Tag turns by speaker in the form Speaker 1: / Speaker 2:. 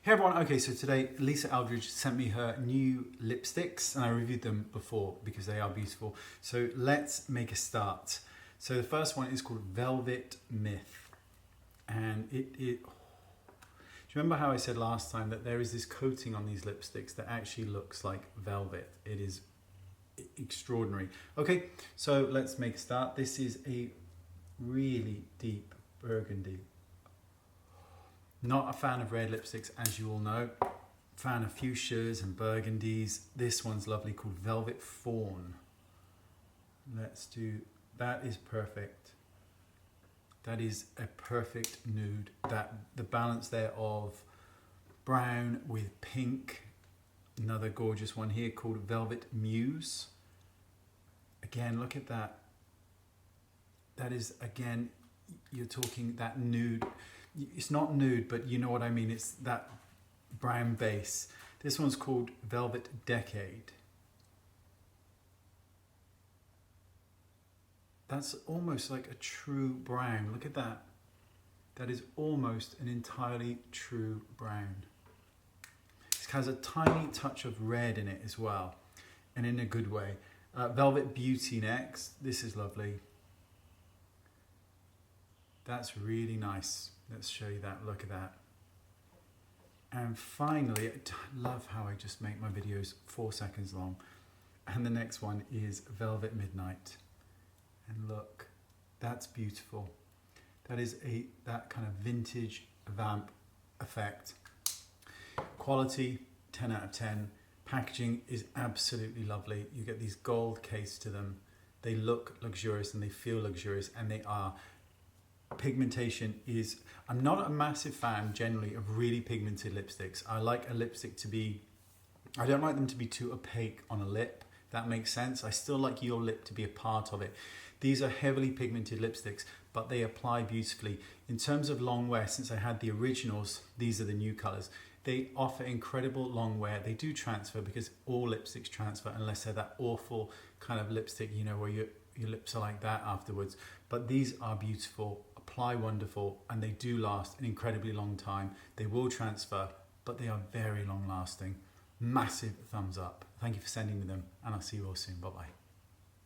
Speaker 1: Hey everyone, okay, so today Lisa Eldridge sent me her new lipsticks and I reviewed them before because they are beautiful. So let's make a start. So the first one is called Velvet Myth. And do you remember how I said last time that there is this coating on these lipsticks that actually looks like velvet? It is extraordinary. Okay, so let's make a start. This is a really deep burgundy. Not a fan of red lipsticks, as you all know. Fan of fuchsias and burgundies. This one's lovely, called Velvet Fawn. Let's do, that is perfect. That is a perfect nude. That the balance there of brown with pink. Another gorgeous one here called Velvet Muse. Again, look at that. That is, again, you're talking that nude. It's not nude, but you know what I mean. It's that brown base. This one's called Velvet Decade. That's almost like a true brown. Look at that. That is almost an entirely true brown. It has a tiny touch of red in it as well, and in a good way. Velvet Beauty next. This is lovely. That's really nice. Let's show you that. Look at that. And finally, I love how I just make my videos 4 seconds long. And the next one is Velvet Midnight. And look, that's beautiful. That is that kind of vintage vamp effect. Quality, 10 out of 10. Packaging is absolutely lovely. You get these gold case to them. They look luxurious and they feel luxurious, and they are. Pigmentation is, I'm not a massive fan generally of really pigmented lipsticks. I like a lipstick to be, I don't like them to be too opaque on a lip. That makes sense. I still like your lip to be a part of it. These are heavily pigmented lipsticks, but they apply beautifully. In terms of long wear, since I had the originals, these are the new colors. They offer incredible long wear. They do transfer because all lipsticks transfer unless they're that awful kind of lipstick, you know, where your lips are like that afterwards. But these are beautiful, apply wonderful, and they do last an incredibly long time. They will transfer, but they are very long lasting. Massive thumbs up. Thank you for sending me them, and I'll see you all soon. Bye bye.